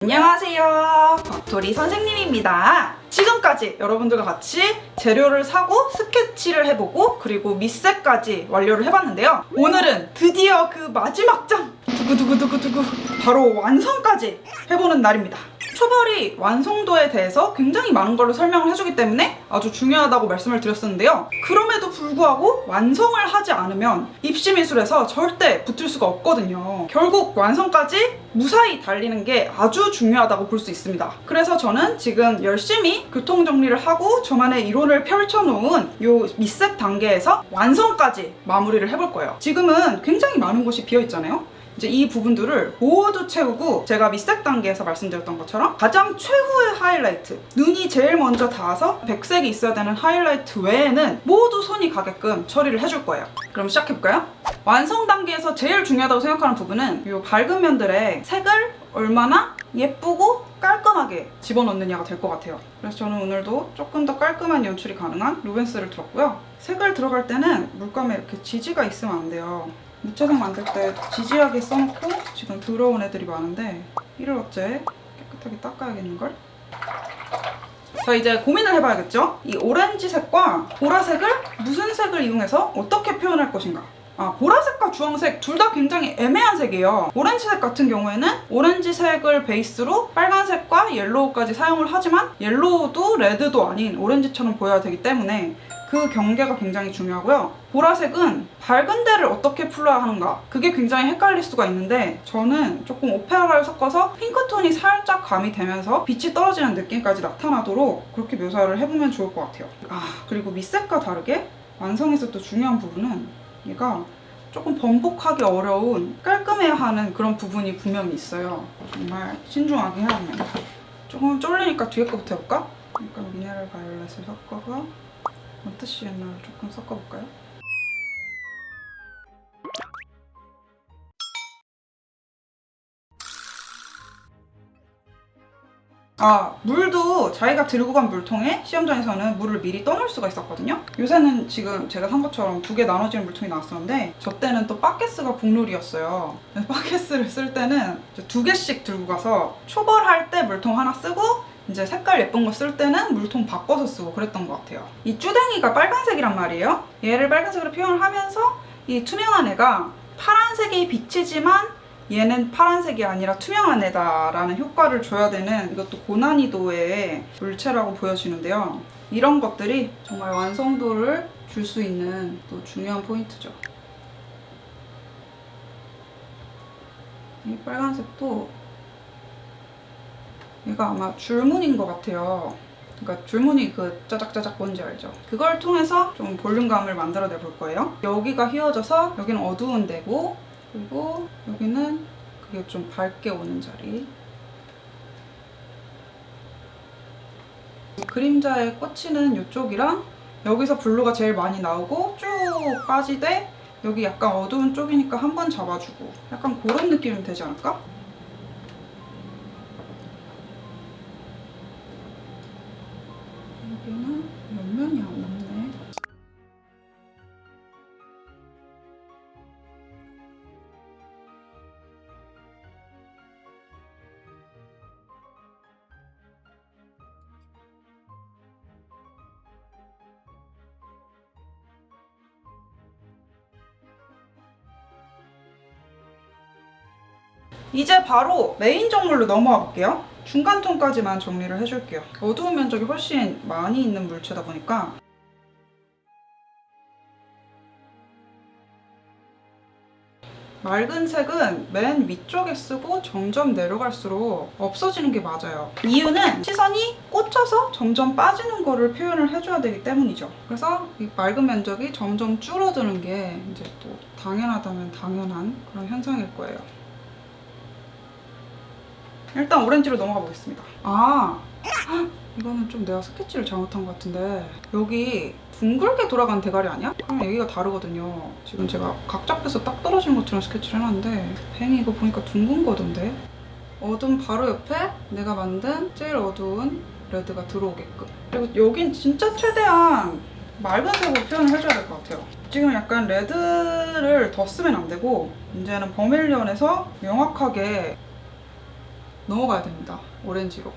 안녕하세요, 벽돌이 선생님입니다. 지금까지 여러분들과 같이 재료를 사고 스케치를 해보고 그리고 밑색까지 완료를 해봤는데요. 오늘은 드디어 그 마지막 장! 두구두구두구두구 바로 완성까지 해보는 날입니다. 초벌이 완성도에 대해서 굉장히 많은 걸로 설명을 해주기 때문에 아주 중요하다고 말씀을 드렸었는데요. 그럼에도 불구하고 완성을 하지 않으면 입시미술에서 절대 붙을 수가 없거든요. 결국 완성까지 무사히 달리는 게 아주 중요하다고 볼 수 있습니다. 그래서 저는 지금 열심히 교통정리를 하고 저만의 이론을 펼쳐놓은 이 밑색 단계에서 완성까지 마무리를 해볼 거예요. 지금은 굉장히 많은 곳이 비어있잖아요. 이제 이 부분들을 모두 채우고 제가 밑색 단계에서 말씀드렸던 것처럼 가장 최후의 하이라이트, 눈이 제일 먼저 닿아서 백색이 있어야 되는 하이라이트 외에는 모두 손이 가게끔 처리를 해줄 거예요. 그럼 시작해볼까요? 완성 단계에서 제일 중요하다고 생각하는 부분은 이 밝은 면들의 색을 얼마나 예쁘고 깔끔하게 집어넣느냐가 될 것 같아요. 그래서 저는 오늘도 조금 더 깔끔한 연출이 가능한 루벤스를 들었고요. 색을 들어갈 때는 물감에 이렇게 지지가 있으면 안 돼요. 무채색 만들 때 지지하게 써놓고 지금 더러운 애들이 많은데 이를 어째 깨끗하게 닦아야겠는걸? 자, 이제 고민을 해봐야겠죠? 이 오렌지색과 보라색을 무슨 색을 이용해서 어떻게 표현할 것인가? 보라색과 주황색 둘 다 굉장히 애매한 색이에요. 오렌지색 같은 경우에는 오렌지색을 베이스로 빨간색과 옐로우까지 사용을 하지만 옐로우도 레드도 아닌 오렌지처럼 보여야 되기 때문에 그 경계가 굉장히 중요하고요. 보라색은 밝은 데를 어떻게 풀어야 하는가, 그게 굉장히 헷갈릴 수가 있는데 저는 조금 오페라를 섞어서 핑크톤이 살짝 가미되면서 빛이 떨어지는 느낌까지 나타나도록 그렇게 묘사를 해보면 좋을 것 같아요. 그리고 밑색과 다르게 완성에서 또 중요한 부분은 얘가 조금 번복하기 어려운 깔끔해야 하는 그런 부분이 분명히 있어요. 정말 신중하게 해야 합니다. 조금 쫄리니까 뒤에 거부터 해볼까? 약간 미네랄 바이올렛을 섞어서 원터시에나를 조금 섞어볼까요? 물도 자기가 들고 간 물통에 시험장에서는 물을 미리 떠놓을 수가 있었거든요. 요새는 지금 제가 산 것처럼 두 개 나눠지는 물통이 나왔었는데 저 때는 또 바켓스가 국룰이었어요. 바켓스를 쓸 때는 두 개씩 들고 가서 초벌할 때 물통 하나 쓰고 이제 색깔 예쁜 거 쓸 때는 물통 바꿔서 쓰고 그랬던 것 같아요. 이 쭈댕이가 빨간색이란 말이에요. 얘를 빨간색으로 표현을 하면서 이 투명한 애가 파란색이 비치지만 얘는 파란색이 아니라 투명한 애다라는 효과를 줘야 되는 이것도 고난이도의 물체라고 보여지는데요. 이런 것들이 정말 완성도를 줄 수 있는 또 중요한 포인트죠. 이 빨간색도 얘가 아마 줄무늬인 것 같아요. 그러니까 줄무늬 그 짜작짜작 뭔지 알죠? 그걸 통해서 좀 볼륨감을 만들어내 볼 거예요. 여기가 휘어져서 여기는 어두운 데고, 그리고 여기는 그게 좀 밝게 오는 자리. 그림자에 꽂히는 이쪽이랑 여기서 블루가 제일 많이 나오고 쭉 빠지되 여기 약간 어두운 쪽이니까 한 번 잡아주고 약간 그런 느낌이면 되지 않을까? 여기는 옆면이 안 남네. 이제 바로 메인 정물로 넘어가 볼게요. 중간 톤까지만 정리를 해줄게요. 어두운 면적이 훨씬 많이 있는 물체다 보니까 맑은 색은 맨 위쪽에 쓰고 점점 내려갈수록 없어지는 게 맞아요. 이유는 시선이 꽂혀서 점점 빠지는 거를 표현을 해줘야 되기 때문이죠. 그래서 이 맑은 면적이 점점 줄어드는 게 이제 또 당연하다면 당연한 그런 현상일 거예요. 일단 오렌지로 넘어가 보겠습니다. 이거는 좀 내가 스케치를 잘못한 것 같은데 여기 둥글게 돌아간 대가리 아니야? 그럼 여기가 다르거든요. 지금 제가 각 잡혀서 딱 떨어진 것처럼 스케치를 해놨는데 뱅이 이거 보니까 둥근 거던데? 어둠 바로 옆에 내가 만든 제일 어두운 레드가 들어오게끔. 그리고 여긴 진짜 최대한 맑은 색으로 표현을 해줘야 될 것 같아요. 지금 약간 레드를 더 쓰면 안 되고 이제는 버밀리언에서 명확하게 넘어가야 됩니다. 오렌지로.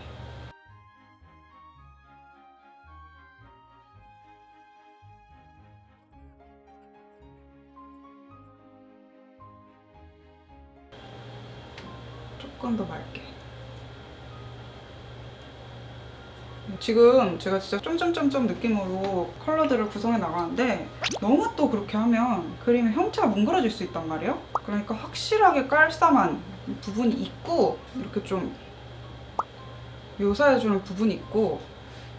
조금 더 맑게. 지금 제가 진짜 점점점점 느낌으로 컬러들을 구성해 나가는데 너무 또 그렇게 하면 그림의 형체가 뭉그러질 수 있단 말이에요. 그러니까 확실하게 깔쌈한 부분이 있고 이렇게 좀 묘사해주는 부분이 있고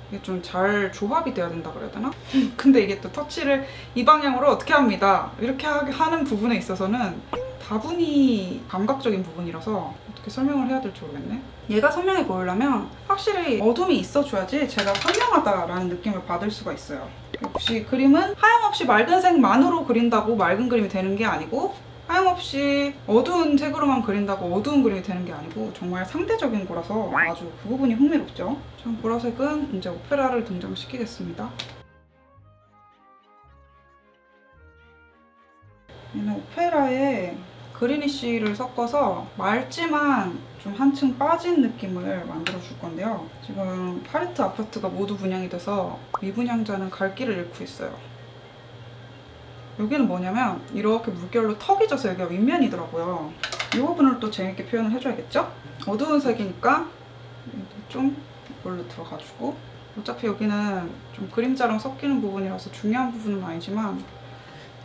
이게 좀 잘 조합이 돼야 된다 그래야 되나? 근데 이게 또 터치를 이 방향으로 어떻게 합니다. 이렇게 하는 부분에 있어서는 다분히 감각적인 부분이라서 어떻게 설명을 해야 될지 모르겠네. 얘가 선명해 보이려면 확실히 어둠이 있어줘야지 제가 선명하다라는 느낌을 받을 수가 있어요. 역시 그림은 하염없이 맑은 색만으로 그린다고 맑은 그림이 되는 게 아니고 하염없이 어두운 색으로만 그린다고 어두운 그림이 되는 게 아니고 정말 상대적인 거라서 아주 그 부분이 흥미롭죠. 전 보라색은 이제 오페라를 등장시키겠습니다. 얘는 오페라에 그리니쉬를 섞어서 맑지만 좀 한층 빠진 느낌을 만들어 줄 건데요. 지금 팔레트 아파트가 모두 분양이 돼서 미분양자는 갈 길을 잃고 있어요. 여기는 뭐냐면 이렇게 물결로 턱이 져서 여기가 윗면이더라고요. 이 부분을 또 재밌게 표현을 해줘야겠죠? 어두운 색이니까 좀 이걸로 들어가주고 어차피 여기는 좀 그림자랑 섞이는 부분이라서 중요한 부분은 아니지만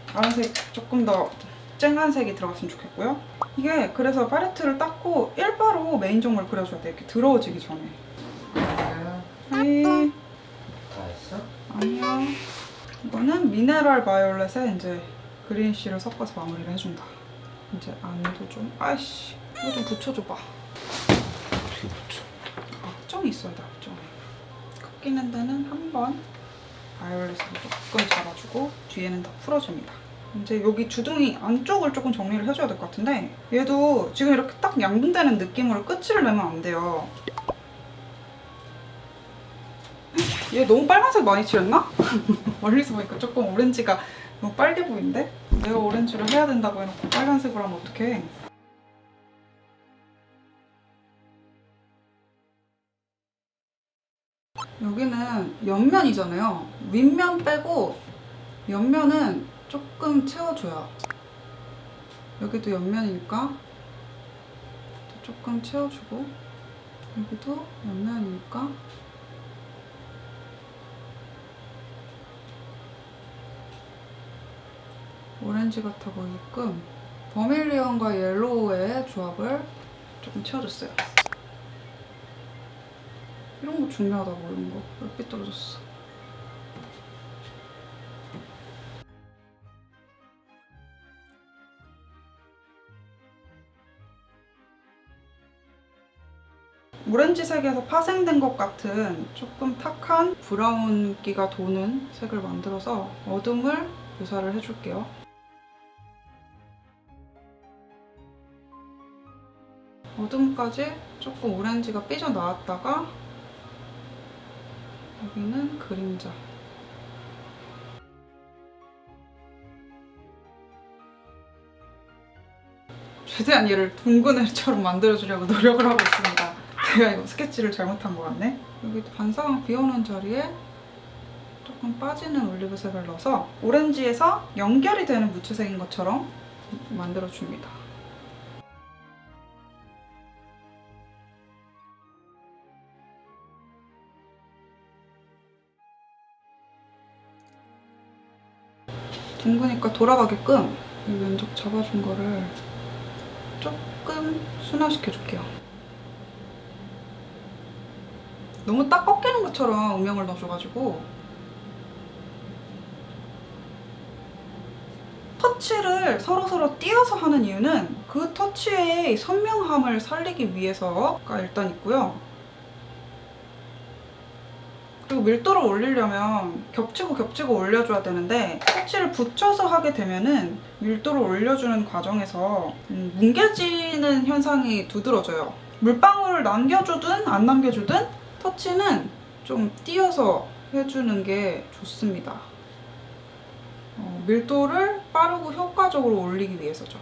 다른 색 조금 더 쨍한 색이 들어갔으면 좋겠고요. 이게 그래서 팔레트를 닦고 일바로 메인 종을 그려줘야 돼. 이렇게 더러워지기 전에. 네. 다 했어? 아니요. 이거는 미네랄 바이올렛에 이제 그린쉬를 섞어서 마무리를 해준다. 이제 안도 좀 아이씨 이거 좀 붙여줘봐. 어떻게 붙여? 악정이 있어야 돼. 악정이. 꺾이는 데는 한 번 바이올렛으로 조금 잡아주고 뒤에는 다 풀어줍니다. 이제 여기 주둥이 안쪽을 조금 정리를 해줘야 될 것 같은데 얘도 지금 이렇게 딱 양분되는 느낌으로 끝을 내면 안 돼요. 얘 너무 빨간색 많이 칠했나? 멀리서 보니까 조금 오렌지가 너무 빨개 보이는데? 내가 오렌지를 해야 된다고 해놓고 빨간색으로 하면 어떡해. 여기는 옆면이잖아요. 윗면 빼고 옆면은 조금 채워줘요. 여기도 옆면이니까 조금 채워주고 여기도 옆면이니까 오렌지 같아 보이게끔 버밀리언과 옐로우의 조합을 조금 채워줬어요. 이런 거 중요하다고 이런 거. 왜 삐뚤어졌어. 오렌지색에서 파생된 것 같은 조금 탁한 브라운기가 도는 색을 만들어서 어둠을 묘사를 해줄게요. 어둠까지 조금 오렌지가 삐져나왔다가 여기는 그림자. 최대한 얘를 둥근 애처럼 만들어주려고 노력을 하고 있습니다. 제가 이거 스케치를 잘못한 것 같네. 여기 반사광 비어놓은 자리에 조금 빠지는 올리브색을 넣어서 오렌지에서 연결이 되는 무채색인 것처럼 만들어줍니다. 둥그니까 돌아가게끔 이 면적 잡아준 거를 조금 순화시켜줄게요. 너무 딱 꺾이는 것처럼 음영을 넣어줘가지고 터치를 서로서로 띄어서 하는 이유는 그 터치의 선명함을 살리기 위해서가 일단 있고요. 그리고 밀도를 올리려면 겹치고 올려줘야 되는데 터치를 붙여서 하게 되면은 밀도를 올려주는 과정에서 뭉개지는 현상이 두드러져요. 물방울을 남겨주든 안 남겨주든 터치는 좀 띄어서 해주는 게 좋습니다. 밀도를 빠르고 효과적으로 올리기 위해서죠.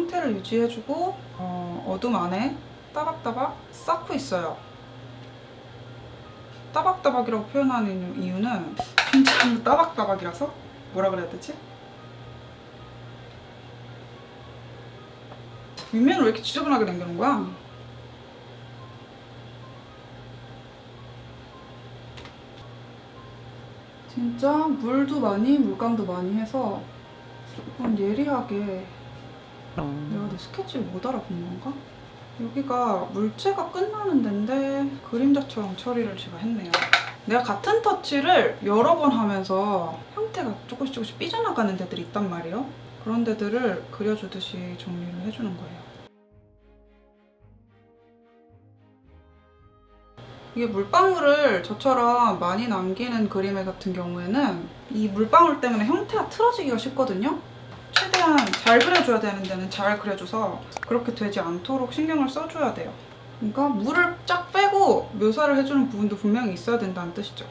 형태를 유지해주고 어둠 안에 따박따박 쌓고 있어요. 따박따박이라고 표현하는 이유는 진짜로 따박따박이라서 뭐라 그래야 되지? 윗면을 왜 이렇게 지저분하게 남겨놓은 거야? 진짜 물도 많이 물감도 많이 해서 좀 예리하게 내가 내 스케치를 못 알아본 건가? 여기가 물체가 끝나는 데인데 그림자처럼 처리를 제가 했네요. 내가 같은 터치를 여러 번 하면서 형태가 조금씩 삐져나가는 데들이 있단 말이에요. 그런 데들을 그려주듯이 정리를 해주는 거예요. 이게 물방울을 저처럼 많이 남기는 그림의 같은 경우에는 이 물방울 때문에 형태가 틀어지기가 쉽거든요. 최대한 잘 그려줘야 되는 데는 잘 그려줘서 그렇게 되지 않도록 신경을 써줘야 돼요. 그러니까 물을 쫙 빼고 묘사를 해주는 부분도 분명히 있어야 된다는 뜻이죠.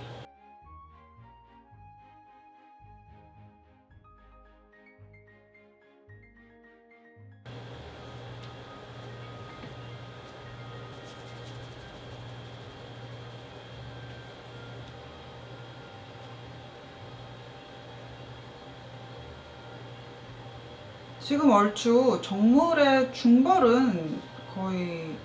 지금 얼추 정물의 중벌은 거의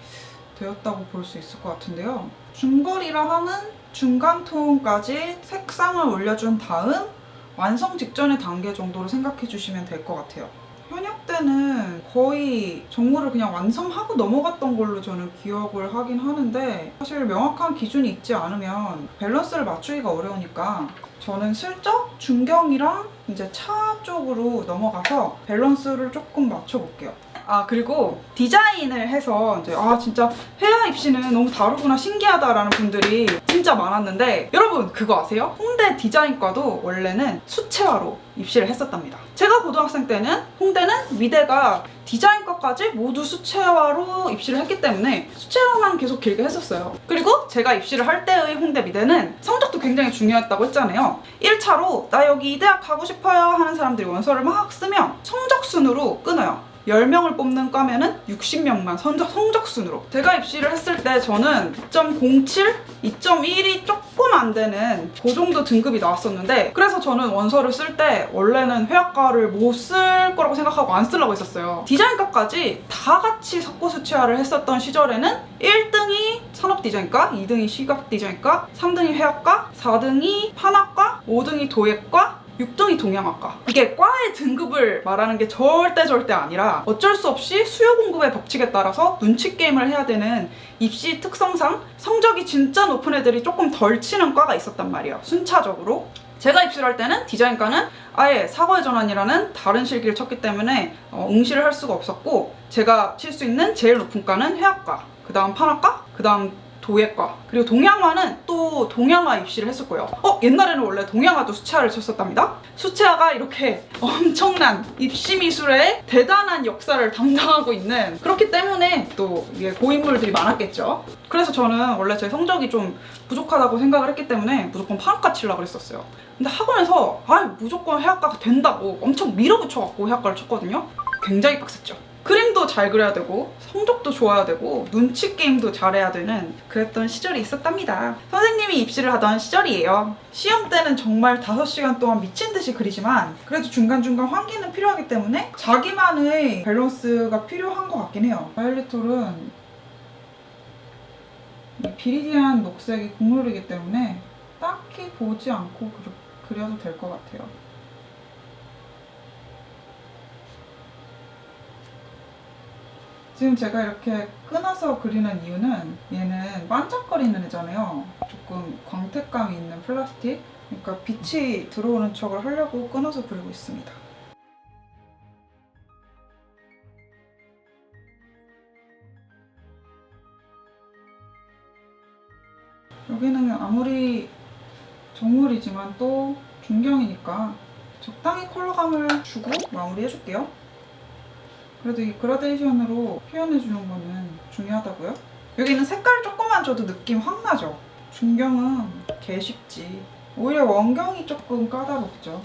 되었다고 볼 수 있을 것 같은데요. 중벌이라 하면 중간 톤까지 색상을 올려준 다음 완성 직전의 단계 정도로 생각해 주시면 될 것 같아요. 현역 때는 거의 정물을 그냥 완성하고 넘어갔던 걸로 저는 기억을 하긴 하는데 사실 명확한 기준이 있지 않으면 밸런스를 맞추기가 어려우니까 저는 슬쩍 중경이랑 이제 차 쪽으로 넘어가서 밸런스를 조금 맞춰볼게요. 그리고 디자인을 해서 이제 진짜 회화 입시는 너무 다르구나 신기하다라는 분들이 진짜 많았는데 여러분 그거 아세요? 홍대 디자인과도 원래는 수채화로 입시를 했었답니다. 제가 고등학생 때는 홍대는 미대가 디자인과까지 모두 수채화로 입시를 했기 때문에 수채화만 계속 길게 했었어요. 그리고 제가 입시를 할 때의 홍대 미대는 성적도 굉장히 중요했다고 했잖아요. 1차로 나 여기 이 대학 가고 싶어요 하는 사람들이 원서를 막 쓰면 성적 순으로 끊어요. 10명을 뽑는 과면은 60명만 성적 순으로. 제가 입시를 했을 때 저는 2.07, 2.1이 조금 안 되는 그 정도 등급이 나왔었는데 그래서 저는 원서를 쓸 때 원래는 회화과를 못 쓸 거라고 생각하고 안 쓰려고 했었어요. 디자인과까지 다 같이 섞고 수채화를 했었던 시절에는 1등이 산업디자인과, 2등이 시각디자인과, 3등이 회화과, 4등이 판학과, 5등이 도예과, 6등이 동양학과. 이게 과의 등급을 말하는 게 절대 아니라 어쩔 수 없이 수요 공급의 법칙에 따라서 눈치 게임을 해야 되는 입시 특성상 성적이 진짜 높은 애들이 조금 덜 치는 과가 있었단 말이에요. 순차적으로. 제가 입시를 할 때는 디자인과는 아예 사과의 전환이라는 다른 실기를 쳤기 때문에 응시를 할 수가 없었고 제가 칠 수 있는 제일 높은 과는 회화과, 그 다음 판학과, 그 다음 도예과, 그리고 동양화는 또 동양화 입시를 했을 거예요. 옛날에는 원래 동양화도 수채화를 쳤었답니다. 수채화가 이렇게 엄청난 입시 미술의 대단한 역사를 담당하고 있는, 그렇기 때문에 또 이게 고인물들이 많았겠죠. 그래서 저는 원래 제 성적이 좀 부족하다고 생각을 했기 때문에 무조건 판학과 치려고 했었어요. 근데 학원에서 무조건 회화과가 된다고 엄청 밀어붙여갖고 회화과를 쳤거든요. 굉장히 빡셌죠. 그림도 잘 그려야 되고 성적도 좋아야 되고 눈치 게임도 잘해야 되는 그랬던 시절이 있었답니다. 선생님이 입시를 하던 시절이에요. 시험 때는 정말 5시간 동안 미친 듯이 그리지만 그래도 중간중간 환기는 필요하기 때문에 자기만의 밸런스가 필요한 것 같긴 해요. 바이올렛톨은 이 비리디안 녹색이 국룰이기 때문에 딱히 보지 않고 그려도 될 것 같아요. 지금 제가 이렇게 끊어서 그리는 이유는 얘는 반짝거리는 애잖아요. 조금 광택감이 있는 플라스틱, 그러니까 빛이 들어오는 척을 하려고 끊어서 그리고 있습니다. 여기는 아무리 정물이지만 또 중경이니까 적당히 컬러감을 주고 마무리해줄게요. 그래도 이 그라데이션으로 표현해주는 거는 중요하다고요? 여기는 색깔 조금만 줘도 느낌 확 나죠? 중경은 개 쉽지. 오히려 원경이 조금 까다롭죠.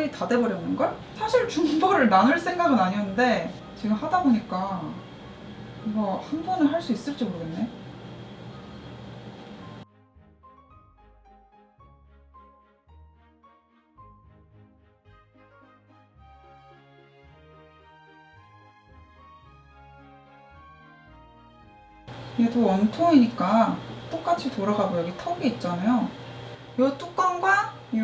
거의 다 돼버렸는걸? 사실 중벌을 나눌 생각은 아니었는데 지금 하다 보니까 이거 한 번에 할 수 있을지 모르겠네. 얘도 원통이니까 똑같이 돌아가고 여기 턱이 있잖아요. 이 뚜껑과 이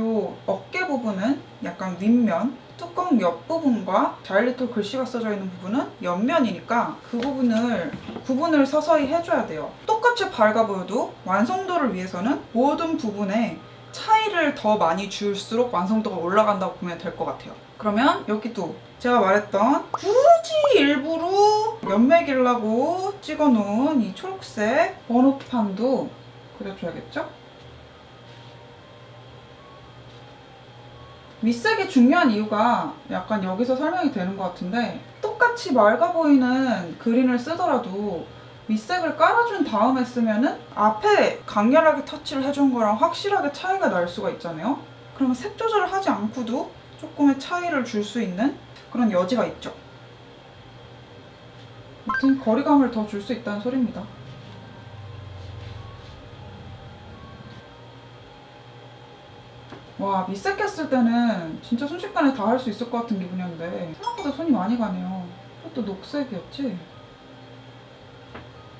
어깨 부분은 약간 윗면, 뚜껑 옆부분과 자일리톨 글씨가 써져 있는 부분은 옆면이니까 그 부분을 구분을 서서히 해줘야 돼요. 똑같이 밝아 보여도 완성도를 위해서는 모든 부분에 차이를 더 많이 줄수록 완성도가 올라간다고 보면 될 것 같아요. 그러면 여기도 제가 말했던 굳이 일부러 연맥이라고 찍어놓은 이 초록색 번호판도 그려줘야겠죠? 밑색이 중요한 이유가 약간 여기서 설명이 되는 것 같은데 똑같이 맑아 보이는 그린을 쓰더라도 밑색을 깔아준 다음에 쓰면은 앞에 강렬하게 터치를 해준 거랑 확실하게 차이가 날 수가 있잖아요. 그러면 색 조절을 하지 않고도 조금의 차이를 줄 수 있는 그런 여지가 있죠. 아무튼 거리감을 더 줄 수 있다는 소리입니다. 와, 밑색했을 때는 진짜 순식간에 다 할 수 있을 것 같은 기분이었는데 생각보다 손이 많이 가네요. 이것도 녹색이었지?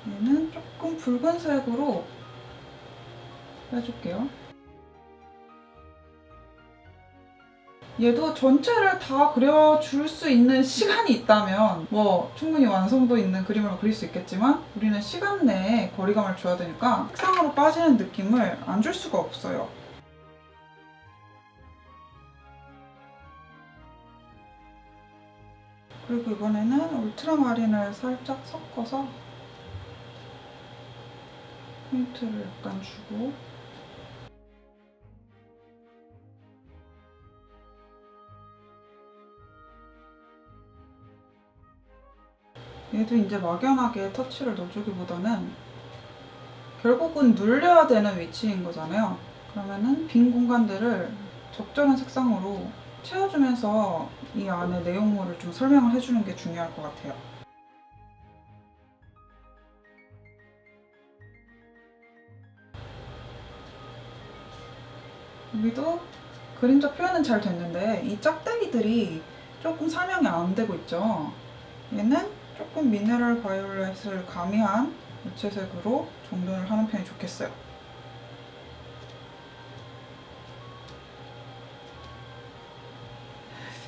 얘는 조금 붉은색으로 해줄게요. 얘도 전체를 다 그려줄 수 있는 시간이 있다면 뭐 충분히 완성도 있는 그림을 그릴 수 있겠지만 우리는 시간 내에 거리감을 줘야 되니까 색상으로 빠지는 느낌을 안 줄 수가 없어요. 그리고 이번에는 울트라마린을 살짝 섞어서 포인트를 약간 주고 얘도 이제 막연하게 터치를 넣어주기보다는 결국은 눌려야 되는 위치인 거잖아요. 그러면은 빈 공간들을 적절한 색상으로 채워주면서 이 안에 내용물을 좀 설명을 해주는 게 중요할 것 같아요. 여기도 그림자 표현은 잘 됐는데 이 짝대기들이 조금 설명이 안 되고 있죠. 얘는 조금 미네랄 바이올렛을 가미한 무채색으로 정돈을 하는 편이 좋겠어요.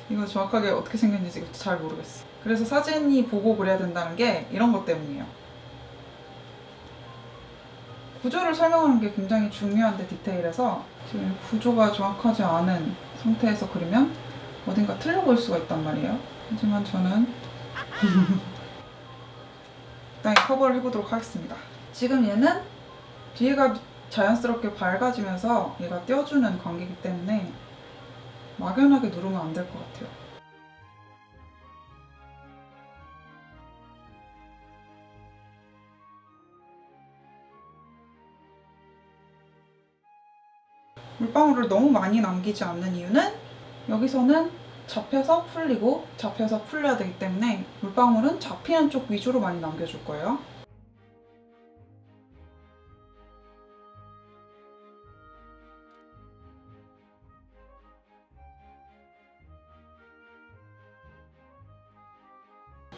이거 정확하게 어떻게 생겼는지 지금 잘 모르겠어. 그래서 사진이 보고 그려야 된다는 게 이런 것 때문이에요. 구조를 설명하는 게 굉장히 중요한데 디테일해서 지금 구조가 정확하지 않은 상태에서 그리면 어딘가 틀려 보일 수가 있단 말이에요. 하지만 저는 적당히 커버를 해보도록 하겠습니다. 지금 얘는 뒤에가 자연스럽게 밝아지면서 얘가 띄워주는 관계이기 때문에 막연하게 누르면 안 될 것 같아요. 물방울을 너무 많이 남기지 않는 이유는 여기서는 잡혀서 풀리고 잡혀서 풀려야 되기 때문에 물방울은 잡히는 쪽 위주로 많이 남겨줄 거예요.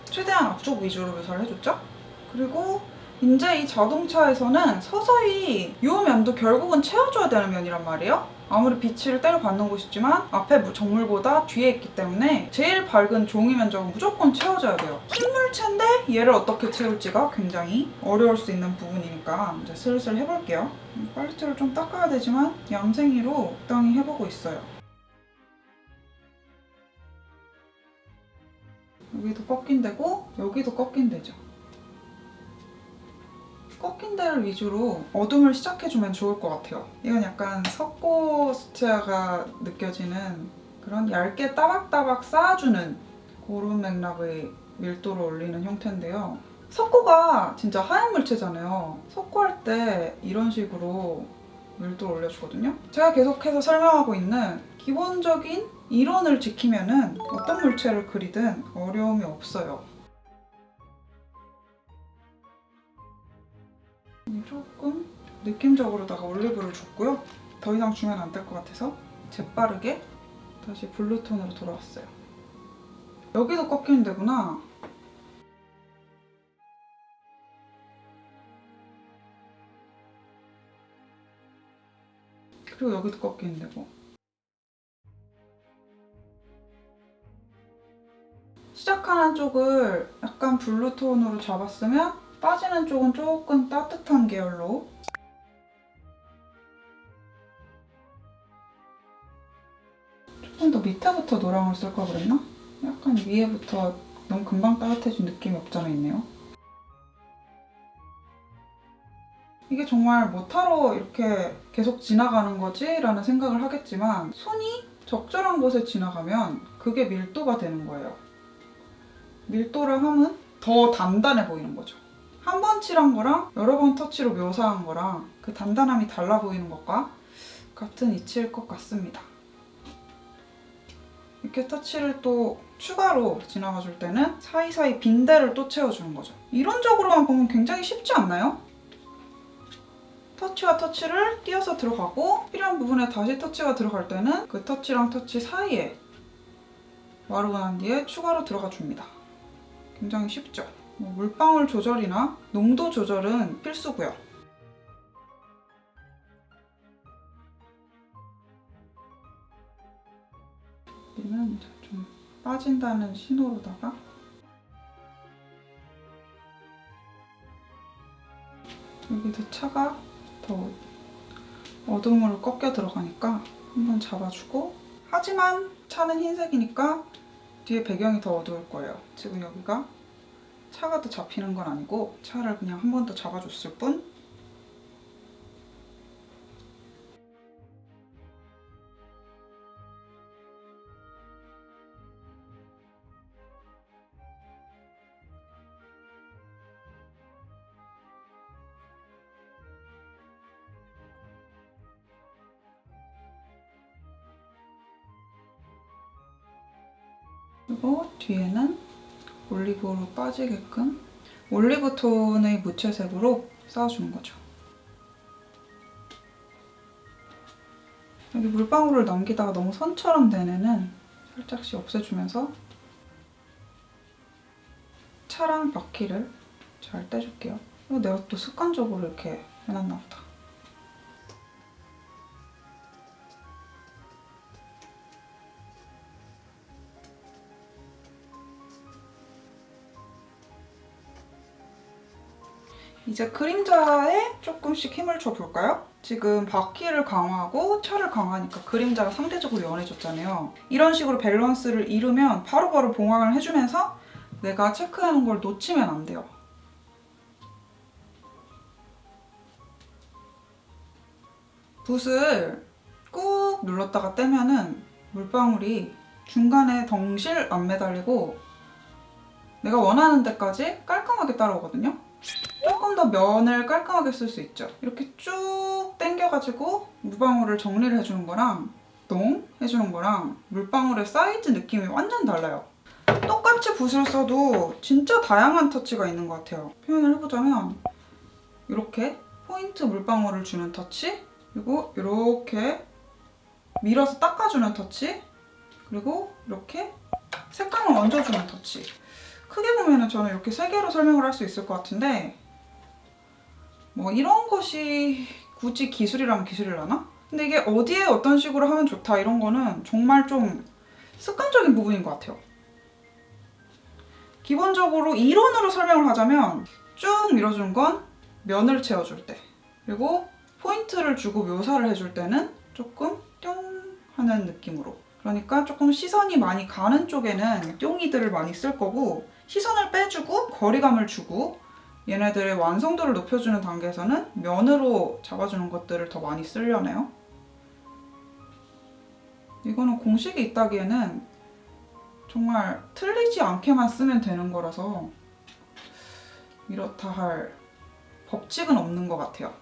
최대한 앞쪽 위주로 묘사를 해줬죠? 그리고 이제 이 자동차에서는 서서히 이 면도 결국은 채워줘야 되는 면이란 말이에요. 아무리 빛을 때려받는 곳이지만 앞에 정물보다 뒤에 있기 때문에 제일 밝은 종이 면적은 무조건 채워줘야 돼요. 흰물체인데 얘를 어떻게 채울지가 굉장히 어려울 수 있는 부분이니까 이제 슬슬 해볼게요. 팔레트를 좀 닦아야 되지만 얌생이로 적당히 해보고 있어요. 여기도 꺾인 데고 여기도 꺾인 데죠. 꺾인 데를 위주로 어둠을 시작해주면 좋을 것 같아요. 이건 약간 석고 수채화가 느껴지는 그런 얇게 따박따박 쌓아주는 그런 맥락의 밀도를 올리는 형태인데요. 석고가 진짜 하얀 물체잖아요. 석고할 때 이런 식으로 밀도를 올려주거든요. 제가 계속해서 설명하고 있는 기본적인 이론을 지키면은 어떤 물체를 그리든 어려움이 없어요. 조금 느낌적으로다가 올리브를 줬고요. 더 이상 주면 안 될 것 같아서 재빠르게 다시 블루톤으로 돌아왔어요. 여기도 꺾이는 데구나. 그리고 여기도 꺾이는 데고. 시작하는 쪽을 약간 블루톤으로 잡았으면 빠지는 쪽은 조금 따뜻한 계열로. 조금 더 밑에부터 노랑을 쓸 걸 그랬나? 약간 위에부터 너무 금방 따뜻해진 느낌이 없잖아 있네요. 이게 정말 뭐하러 이렇게 계속 지나가는 거지? 라는 생각을 하겠지만 손이 적절한 곳에 지나가면 그게 밀도가 되는 거예요. 밀도를 하면 더 단단해 보이는 거죠. 한 번 칠한 거랑 여러 번 터치로 묘사한 거랑 그 단단함이 달라 보이는 것과 같은 이치일 것 같습니다. 이렇게 터치를 또 추가로 지나가 줄 때는 사이사이 빈대를 또 채워주는 거죠. 이론적으로만 보면 굉장히 쉽지 않나요? 터치와 터치를 띄어서 들어가고 필요한 부분에 다시 터치가 들어갈 때는 그 터치랑 터치 사이에 마르고 난 뒤에 추가로 들어가 줍니다. 굉장히 쉽죠? 물방울 조절이나 농도 조절은 필수고요. 여기는 좀 빠진다는 신호로다가 여기도 차가 더 어둠으로 꺾여 들어가니까 한번 잡아주고, 하지만 차는 흰색이니까 뒤에 배경이 더 어두울 거예요. 지금 여기가 차가 더 잡히는 건 아니고 차를 그냥 한 번 더 잡아줬을 뿐. 그리고 뒤에는 올리브로 빠지게끔 올리브 톤의 무채색으로 쌓아주는 거죠. 여기 물방울을 넘기다가 너무 선처럼 된 애는 살짝씩 없애주면서 차랑 바퀴를 잘 떼줄게요. 내가 또 습관적으로 이렇게 해놨나 보다. 이제 그림자에 조금씩 힘을 줘볼까요? 지금 바퀴를 강화하고 차를 강화하니까 그림자가 상대적으로 연해졌잖아요. 이런 식으로 밸런스를 잃으면 바로바로 봉황을 해주면서 내가 체크해놓은 걸 놓치면 안 돼요. 붓을 꾹 눌렀다가 떼면은 물방울이 중간에 덩실 안 매달리고 내가 원하는 데까지 깔끔하게 따라오거든요. 조금 더 면을 깔끔하게 쓸 수 있죠. 이렇게 쭉 당겨가지고 물방울을 정리를 해주는 거랑 똥 해주는 거랑 물방울의 사이즈 느낌이 완전 달라요. 똑같이 붓을 써도 진짜 다양한 터치가 있는 것 같아요. 표현을 해보자면 이렇게 포인트 물방울을 주는 터치, 그리고 이렇게 밀어서 닦아주는 터치, 그리고 이렇게 색감을 얹어주는 터치. 크게 보면 저는 이렇게 세 개로 설명을 할 수 있을 것 같은데 뭐 이런 것이 굳이 기술이라면 기술이라나? 근데 이게 어디에 어떤 식으로 하면 좋다 이런 거는 정말 좀 습관적인 부분인 것 같아요. 기본적으로 이론으로 설명을 하자면 쭉 밀어주는 건 면을 채워줄 때, 그리고 포인트를 주고 묘사를 해줄 때는 조금 뿅 하는 느낌으로, 그러니까 조금 시선이 많이 가는 쪽에는 뿅이들을 많이 쓸 거고 시선을 빼주고 거리감을 주고 얘네들의 완성도를 높여주는 단계에서는 면으로 잡아주는 것들을 더 많이 쓰려네요. 이거는 공식이 있다기에는 정말 틀리지 않게만 쓰면 되는 거라서 이렇다 할 법칙은 없는 것 같아요.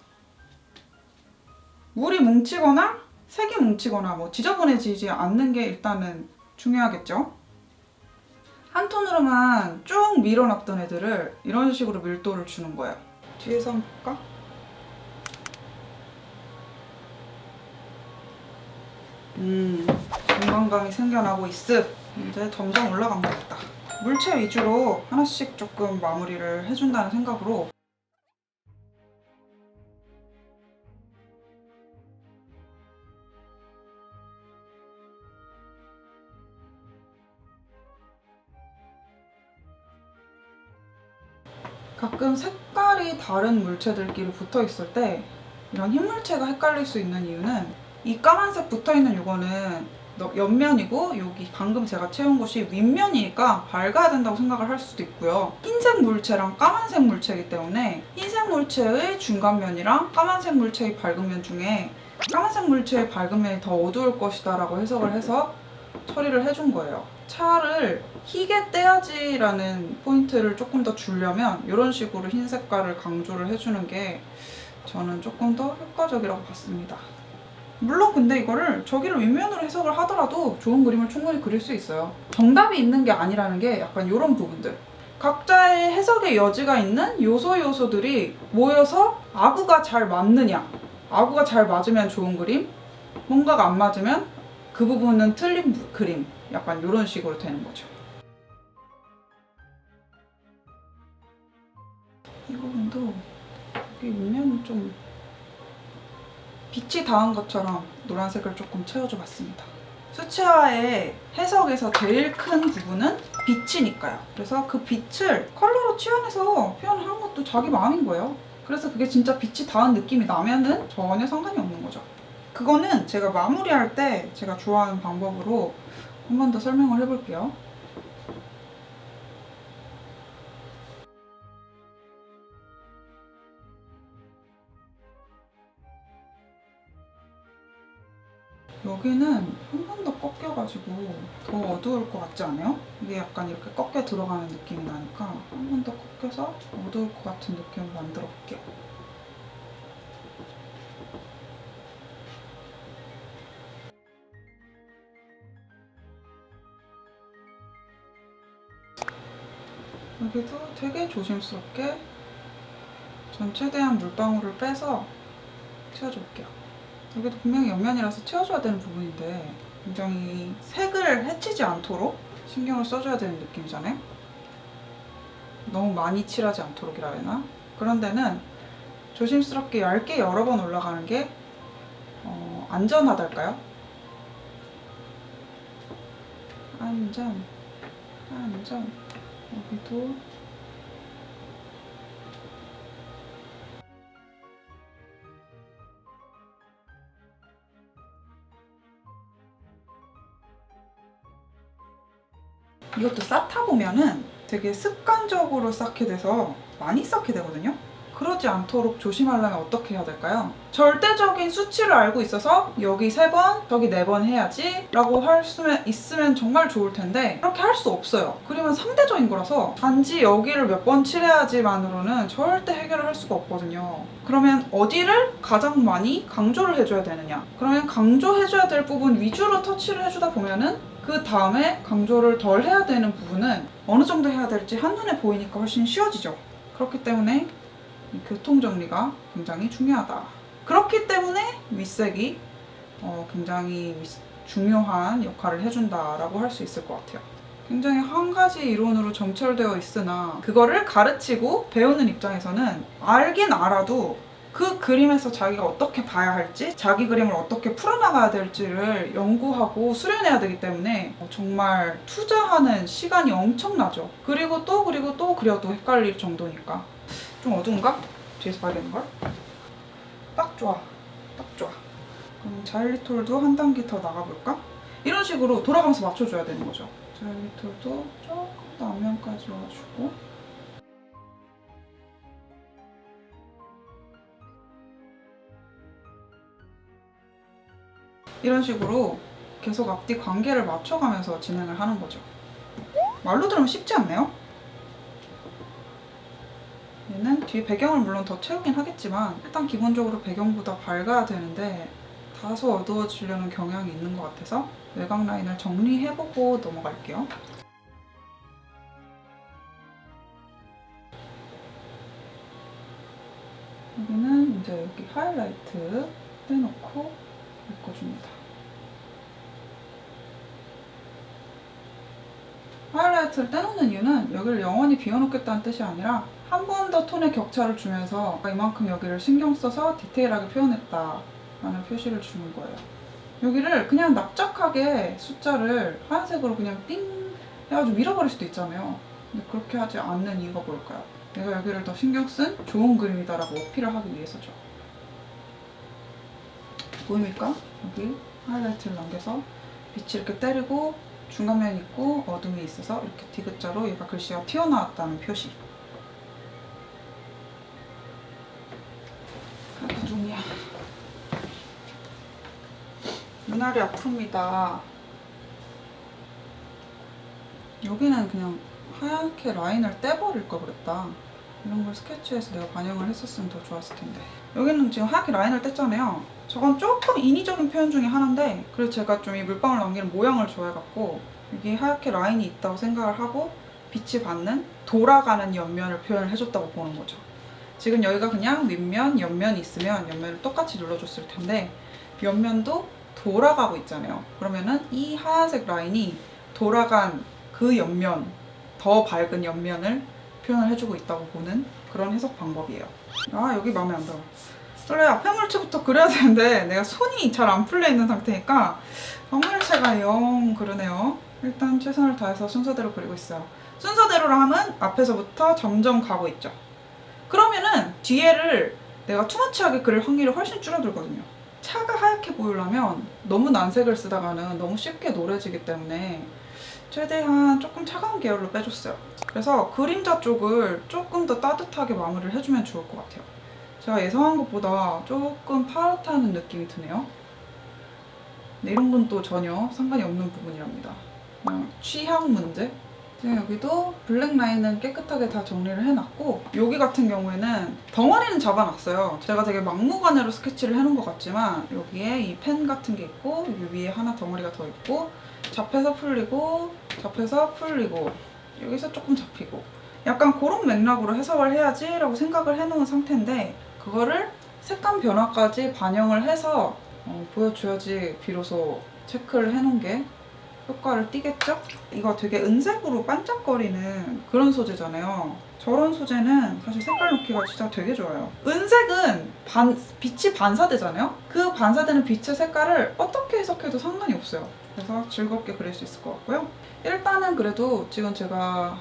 물이 뭉치거나 색이 뭉치거나 뭐 지저분해지지 않는 게 일단은 중요하겠죠. 한 톤으로만 쭉 밀어놨던 애들을 이런 식으로 밀도를 주는 거예요. 뒤에서 한번 볼까? 공간감이 생겨나고 있음. 이제 점점 올라간 것 같다. 물체 위주로 하나씩 조금 마무리를 해준다는 생각으로 가끔 색깔이 다른 물체들끼리 붙어 있을 때 이런 흰 물체가 헷갈릴 수 있는 이유는 이 까만색 붙어 있는 이거는 옆면이고 여기 방금 제가 채운 곳이 윗면이니까 밝아야 된다고 생각을 할 수도 있고요. 흰색 물체랑 까만색 물체이기 때문에 흰색 물체의 중간면이랑 까만색 물체의 밝은 면 중에 까만색 물체의 밝은 면이 더 어두울 것이다 라고 해석을 해서 처리를 해준 거예요. 차를 희게 떼야지라는 포인트를 조금 더 주려면 이런 식으로 흰 색깔을 강조를 해주는 게 저는 조금 더 효과적이라고 봤습니다. 물론 근데 이거를 저기를 윗면으로 해석을 하더라도 좋은 그림을 충분히 그릴 수 있어요. 정답이 있는 게 아니라는 게 약간 이런 부분들. 각자의 해석의 여지가 있는 요소들이 모여서 아구가 잘 맞느냐, 아구가 잘 맞으면 좋은 그림, 뭔가가 안 맞으면 그 부분은 틀린 그림, 약간 이런 식으로 되는 거죠. 이 부분도 여기 윗면은 좀 빛이 닿은 것처럼 노란색을 조금 채워줘 봤습니다. 수채화의 해석에서 제일 큰 부분은 빛이니까요. 그래서 그 빛을 컬러로 치환해서 표현하는 것도 자기 마음인 거예요. 그래서 그게 진짜 빛이 닿은 느낌이 나면은 전혀 상관이 없는 거죠. 그거는 제가 마무리할 때 제가 좋아하는 방법으로 한 번 더 설명을 해볼게요. 여기는 한 번 더 꺾여가지고 더 어두울 것 같지 않아요? 이게 약간 이렇게 꺾여 들어가는 느낌이 나니까 한 번 더 꺾여서 어두울 것 같은 느낌을 만들어 볼게요. 여기도 되게 조심스럽게 전 최대한 물방울을 빼서 채워줄게요. 여기도 분명히 옆면이라서 채워줘야 되는 부분인데 굉장히 색을 해치지 않도록 신경을 써줘야 되는 느낌이잖아요. 너무 많이 칠하지 않도록이라 해나? 그런 데는 조심스럽게 얇게 여러 번 올라가는 게 안전하달까요? 안전. 여기도 이것도 쌓다 보면은 되게 습관적으로 쌓게 돼서 많이 쌓게 되거든요. 그러지 않도록 조심하려면 어떻게 해야 될까요? 절대적인 수치를 알고 있어서 여기 3번, 저기 4번 해야지 라고 할 수 있으면 정말 좋을 텐데 그렇게 할 수 없어요. 그림은 상대적인 거라서 단지 여기를 몇 번 칠해야지만으로는 절대 해결을 할 수가 없거든요. 그러면 어디를 가장 많이 강조를 해줘야 되느냐? 그러면 강조해줘야 될 부분 위주로 터치를 해주다 보면은 그 다음에 강조를 덜 해야 되는 부분은 어느 정도 해야 될지 한눈에 보이니까 훨씬 쉬워지죠. 그렇기 때문에 이 교통정리가 굉장히 중요하다. 그렇기 때문에 윗색이 굉장히 중요한 역할을 해준다라고 할 수 있을 것 같아요. 굉장히 한 가지 이론으로 정철되어 있으나 그거를 가르치고 배우는 입장에서는 알긴 알아도 그 그림에서 자기가 어떻게 봐야 할지, 자기 그림을 어떻게 풀어나가야 될지를 연구하고 수련해야 되기 때문에 정말 투자하는 시간이 엄청나죠. 그리고 또 그려도 헷갈릴 정도니까. 좀 어두운가? 뒤에서 봐야겠는걸? 딱 좋아. 그럼 자일리톨도 한 단계 더 나가볼까? 이런 식으로 돌아가면서 맞춰줘야 되는 거죠. 자일리톨도 조금 더 앞면까지 와주고 이런 식으로 계속 앞뒤 관계를 맞춰가면서 진행을 하는 거죠. 말로 들으면 쉽지 않나요? 얘는 뒤에 배경을 물론 더 채우긴 하겠지만 일단 기본적으로 배경보다 밝아야 되는데 다소 어두워지려는 경향이 있는 것 같아서 외곽 라인을 정리해보고 넘어갈게요. 여기는 이제 여기 하이라이트 떼놓고 묶어줍니다. 하이라이트를 떼놓는 이유는 여기를 영원히 비워놓겠다는 뜻이 아니라 한 번 더 톤의 격차를 주면서 이만큼 여기를 신경 써서 디테일하게 표현했다라는 표시를 주는 거예요. 여기를 그냥 납작하게 숫자를 하얀색으로 그냥 띵 해가지고 밀어버릴 수도 있잖아요. 근데 그렇게 하지 않는 이유가 뭘까요? 내가 여기를 더 신경 쓴 좋은 그림이다라고 어필을 하기 위해서죠. 보입니까? 여기 하이라이트를 남겨서 빛이 이렇게 때리고 중간면이 있고 어둠이 있어서 이렇게 디귿자로 얘가 글씨가 튀어나왔다는 표시. 구둥이야. 눈알이 아픕니다. 여기는 그냥 하얗게 라인을 떼버릴 걸 그랬다. 이런 걸 스케치해서 내가 반영을 했었으면 더 좋았을 텐데. 여기는 지금 하얗게 라인을 뗐잖아요. 저건 조금 인위적인 표현 중에 하나인데, 그래서 제가 좀 이 물방울 남기는 모양을 좋아해갖고 여기 하얗게 라인이 있다고 생각을 하고 빛이 받는 돌아가는 옆면을 표현을 해줬다고 보는 거죠. 지금 여기가 그냥 윗면, 옆면이 있으면 옆면을 똑같이 눌러줬을 텐데 옆면도 돌아가고 있잖아요. 그러면은 이 하얀색 라인이 돌아간 그 옆면, 더 밝은 옆면을 표현을 해주고 있다고 보는 그런 해석 방법이에요. 아, 여기 마음에 안 들어. 원래 앞에 물체부터 그려야 되는데 내가 손이 잘 안 풀려 있는 상태니까 앞물체가 영 그러네요. 일단 최선을 다해서 순서대로 그리고 있어요. 순서대로라면 앞에서부터 점점 가고 있죠. 그러면은 뒤에를 내가 투머치하게 그릴 확률이 훨씬 줄어들거든요. 차가 하얗게 보이려면 너무 난색을 쓰다가는 너무 쉽게 노래지기 때문에 최대한 조금 차가운 계열로 빼줬어요. 그래서 그림자 쪽을 조금 더 따뜻하게 마무리를 해주면 좋을 것 같아요. 제가 예상한 것보다 조금 파랗다는 느낌이 드네요. 근데 이런 건 또 전혀 상관이 없는 부분이랍니다. 그냥 취향 문제? 여기도 블랙 라인은 깨끗하게 다 정리를 해놨고, 여기 같은 경우에는 덩어리는 잡아놨어요. 제가 되게 막무가내로 스케치를 해놓은 것 같지만 여기에 이 펜 같은 게 있고 여기 위에 하나 덩어리가 더 있고 잡혀서 풀리고 잡혀서 풀리고 여기서 조금 잡히고 약간 그런 맥락으로 해석을 해야지 라고 생각을 해놓은 상태인데, 그거를 색감 변화까지 반영을 해서 보여줘야지 비로소 체크를 해놓은 게 효과를 띠겠죠? 이거 되게 은색으로 반짝거리는 그런 소재잖아요. 저런 소재는 사실 색깔 넣기가 진짜 되게 좋아요. 은색은 빛이 반사되잖아요? 그 반사되는 빛의 색깔을 어떻게 해석해도 상관이 없어요. 그래서 즐겁게 그릴 수 있을 것 같고요. 일단은 그래도 지금 제가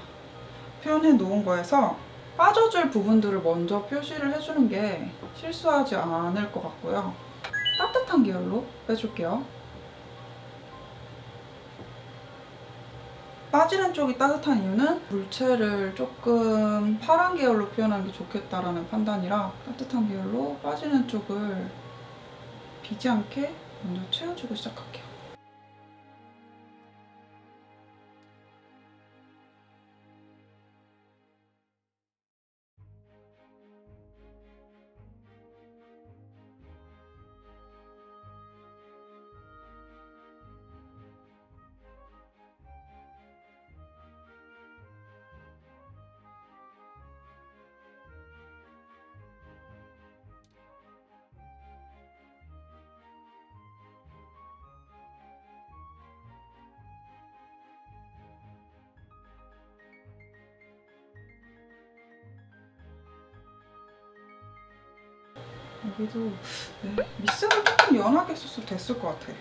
표현해 놓은 거에서 빠져줄 부분들을 먼저 표시를 해주는 게 실수하지 않을 것 같고요. 따뜻한 계열로 빼줄게요. 빠지는 쪽이 따뜻한 이유는 물체를 조금 파란 계열로 표현하는 게 좋겠다라는 판단이라 따뜻한 계열로 빠지는 쪽을 비지 않게 먼저 채워주고 시작할게요. 여기도 밑색을 조금 연하게 썼어도 됐을 것 같아.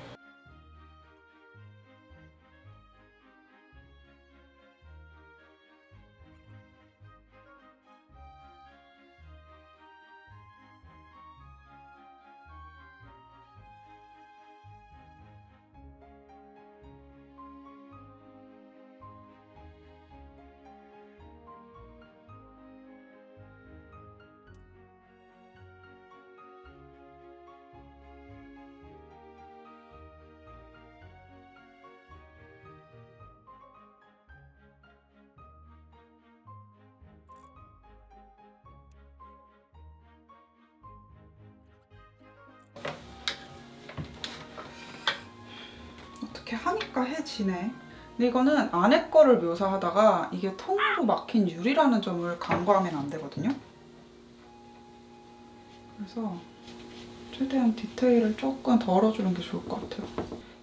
이렇게 하니까 해지네. 근데 이거는 안에 거를 묘사하다가 이게 통으로 막힌 유리라는 점을 간과하면 안 되거든요. 그래서 최대한 디테일을 조금 덜어주는 게 좋을 것 같아요.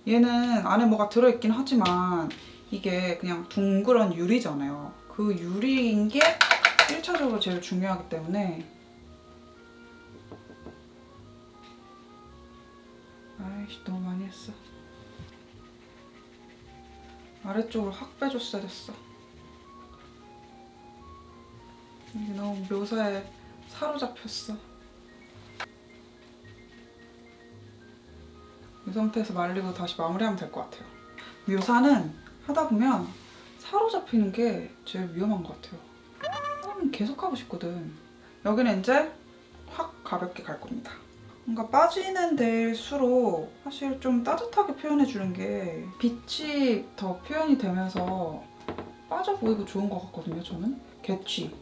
얘는 안에 뭐가 들어있긴 하지만 이게 그냥 둥그런 유리잖아요. 그 유리인 게 1차적으로 제일 중요하기 때문에 아이씨 너무 많이 했어. 아래쪽으로 확 빼줬어야 됐어. 이게 너무 묘사에 사로잡혔어. 이 상태에서 말리고 다시 마무리하면 될 것 같아요. 묘사는 하다 보면 사로잡히는 게 제일 위험한 것 같아요. 계속 하고 싶거든. 여기는 이제 확 가볍게 갈 겁니다. 뭔가 빠지는 데일수록 사실 좀 따뜻하게 표현해주는 게 빛이 더 표현이 되면서 빠져 보이고 좋은 것 같거든요, 저는. 개취.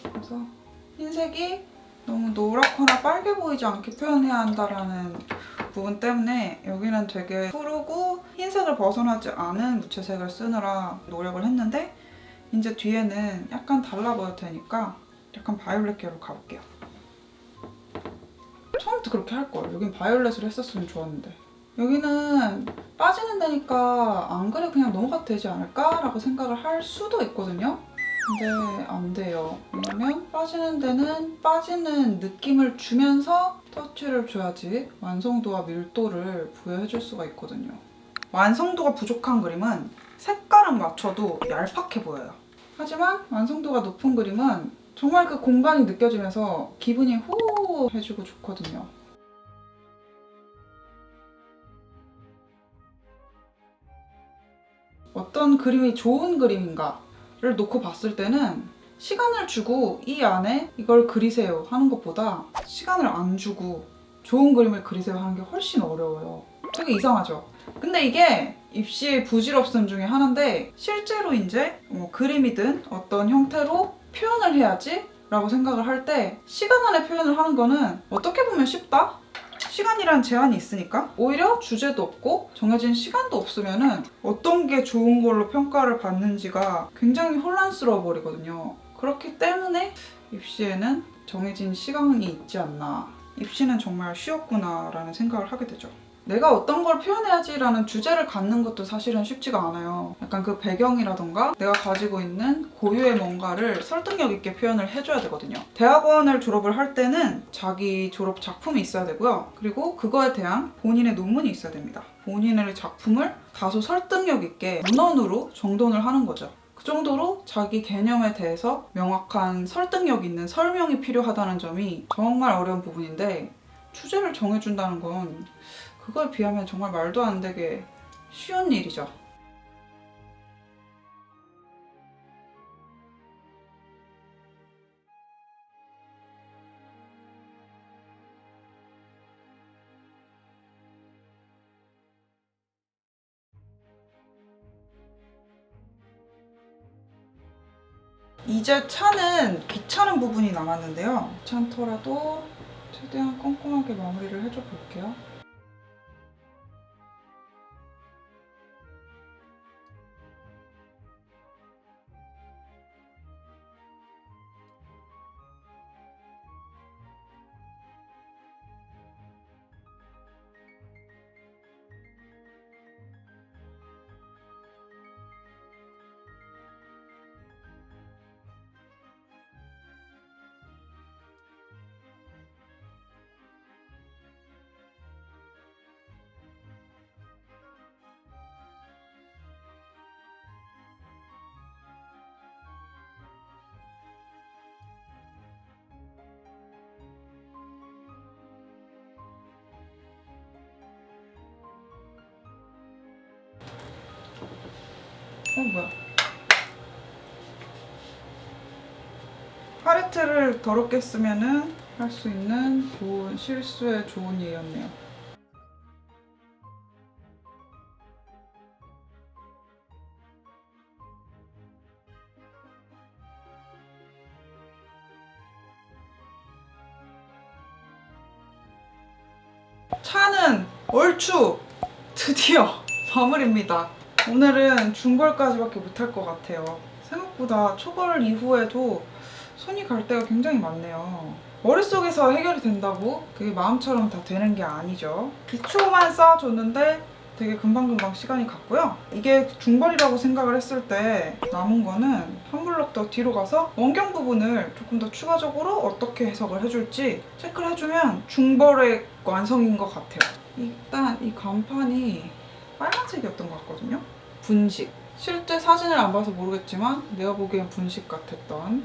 그래서 흰색이 너무 노랗거나 빨개 보이지 않게 표현해야 한다라는 부분 때문에 여기는 되게 푸르고 흰색을 벗어나지 않은 무채색을 쓰느라 노력을 했는데 이제 뒤에는 약간 달라 보일 테니까 약간 바이올렛 계로 가볼게요. 처음부터 그렇게 할걸. 여긴 바이올렛을 했었으면 좋았는데 여기는 빠지는 데니까 안 그래 그냥 넘어가도 되지 않을까? 라고 생각을 할 수도 있거든요. 근데 안 돼요. 왜냐면 빠지는 데는 빠지는 느낌을 주면서 터치를 줘야지 완성도와 밀도를 부여해줄 수가 있거든요. 완성도가 부족한 그림은 색깔은 맞춰도 얄팍해 보여요. 하지만 완성도가 높은 그림은 정말 그 공간이 느껴지면서 기분이 후 해주고 좋거든요. 어떤 그림이 좋은 그림인가를 놓고 봤을 때는 시간을 주고 이 안에 이걸 그리세요 하는 것보다 시간을 안 주고 좋은 그림을 그리세요 하는 게 훨씬 어려워요. 되게 이상하죠? 근데 이게 입시의 부질없음 중에 하나인데 실제로 이제 그림이든 어떤 형태로 표현을 해야지 라고 생각을 할 때 시간 안에 표현을 하는 거는 어떻게 보면 쉽다? 시간이란 제한이 있으니까 오히려 주제도 없고 정해진 시간도 없으면은 어떤 게 좋은 걸로 평가를 받는지가 굉장히 혼란스러워 버리거든요. 그렇기 때문에 입시에는 정해진 시간이 있지 않나. 입시는 정말 쉬웠구나 라는 생각을 하게 되죠. 내가 어떤 걸 표현해야지 라는 주제를 갖는 것도 사실은 쉽지가 않아요. 약간 그 배경이라던가 내가 가지고 있는 고유의 뭔가를 설득력 있게 표현을 해줘야 되거든요. 대학원을 졸업을 할 때는 자기 졸업 작품이 있어야 되고요. 그리고 그거에 대한 본인의 논문이 있어야 됩니다. 본인의 작품을 다소 설득력 있게 문헌으로 정돈을 하는 거죠. 그 정도로 자기 개념에 대해서 명확한 설득력 있는 설명이 필요하다는 점이 정말 어려운 부분인데 주제를 정해준다는 건 그거에 비하면 정말 말도 안 되게 쉬운 일이죠. 이제 차는 귀찮은 부분이 남았는데요. 귀찮더라도 최대한 꼼꼼하게 마무리를 해줘 볼게요. 뭐야. 팔레트를 더럽게 쓰면은 할 수 있는 좋은 실수의 좋은 예였네요. 차는 얼추 드디어 마무리입니다. 오늘은 중벌까지밖에 못할 것 같아요. 생각보다 초벌 이후에도 손이 갈 때가 굉장히 많네요. 머릿속에서 해결이 된다고 그게 마음처럼 다 되는 게 아니죠. 기초만 쌓아줬는데 되게 금방금방 시간이 갔고요. 이게 중벌이라고 생각을 했을 때 남은 거는 한 블럭 더 뒤로 가서 원경 부분을 조금 더 추가적으로 어떻게 해석을 해줄지 체크를 해주면 중벌의 완성인 것 같아요. 일단 이 간판이 빨간색이었던 것 같거든요. 분식. 실제 사진을 안 봐서 모르겠지만 내가 보기엔 분식 같았던.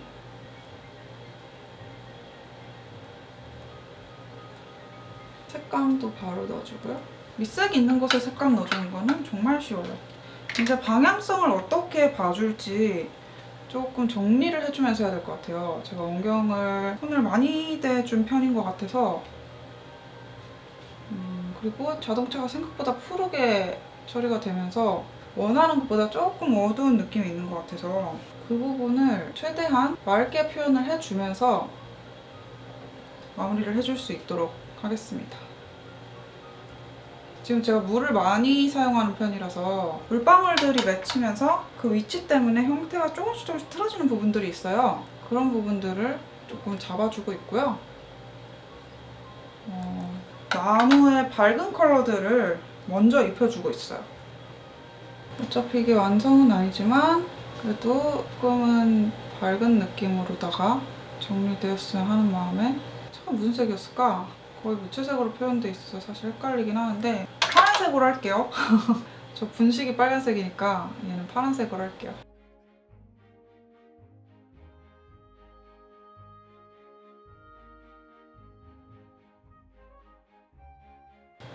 색감도 바로 넣어주고요. 밑색 있는 곳에 색감 넣어주는 거는 정말 쉬워요. 이제 방향성을 어떻게 봐줄지 조금 정리를 해주면서 해야 될 것 같아요. 제가 원경을 손을 많이 대준 편인 것 같아서 그리고 자동차가 생각보다 푸르게 처리가 되면서 원하는 것보다 조금 어두운 느낌이 있는 것 같아서 그 부분을 최대한 맑게 표현을 해주면서 마무리를 해줄 수 있도록 하겠습니다. 지금 제가 물을 많이 사용하는 편이라서 물방울들이 맺히면서 그 위치 때문에 형태가 조금씩 틀어지는 부분들이 있어요. 그런 부분들을 조금 잡아주고 있고요. 나무의 밝은 컬러들을 먼저 입혀주고 있어요. 어차피 이게 완성은 아니지만 그래도 조금은 밝은 느낌으로다가 정리되었으면 하는 마음에 차가 무슨 색이었을까? 거의 무채색으로 표현돼 있어서 사실 헷갈리긴 하는데 파란색으로 할게요. 저 분식이 빨간색이니까 얘는 파란색으로 할게요.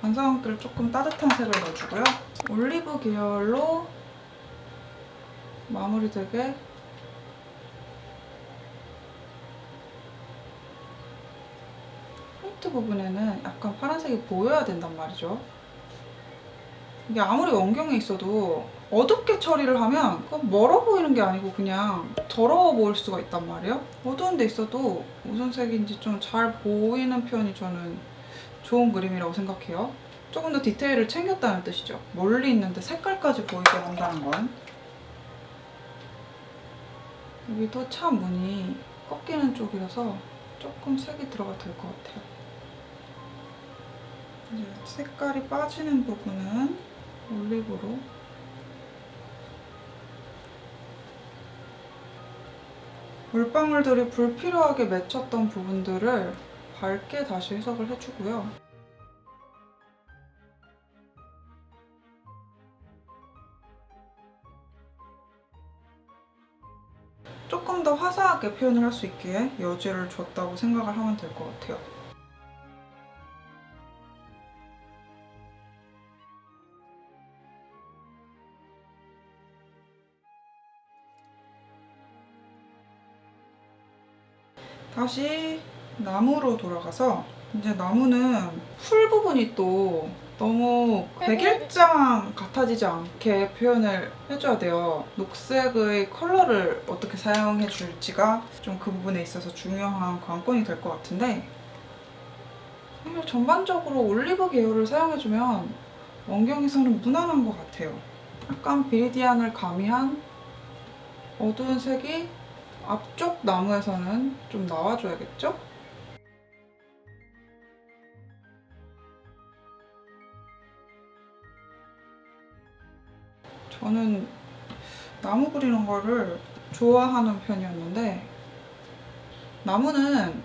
반사광기를 조금 따뜻한 색을 넣어주고요. 올리브 계열로 마무리되게 포인트 부분에는 약간 파란색이 보여야 된단 말이죠. 이게 아무리 원경에 있어도 어둡게 처리를 하면 멀어 보이는 게 아니고 그냥 더러워 보일 수가 있단 말이에요. 어두운 데 있어도 무슨 색인지 좀 잘 보이는 편이 저는 좋은 그림이라고 생각해요. 조금 더 디테일을 챙겼다는 뜻이죠. 멀리 있는데 색깔까지 보이게 한다는 건. 여기도 차 문이 꺾이는 쪽이라서 조금 색이 들어가 될 것 같아요. 이제 색깔이 빠지는 부분은 올리브로 물방울들이 불필요하게 맺혔던 부분들을 밝게 다시 해석을 해주고요. 조금 더 화사하게 표현을 할 수 있기에 여지를 줬다고 생각을 하면 될 것 같아요. 다시 나무로 돌아가서 이제 나무는 풀 부분이 또 너무 백일장 같아지지 않게 표현을 해줘야 돼요. 녹색의 컬러를 어떻게 사용해 줄지가 좀 그 부분에 있어서 중요한 관건이 될 것 같은데 전반적으로 올리브 계열을 사용해주면 원경에서는 무난한 것 같아요. 약간 비리디안을 가미한 어두운 색이 앞쪽 나무에서는 좀 나와줘야겠죠? 저는 나무 그리는 거를 좋아하는 편이었는데 나무는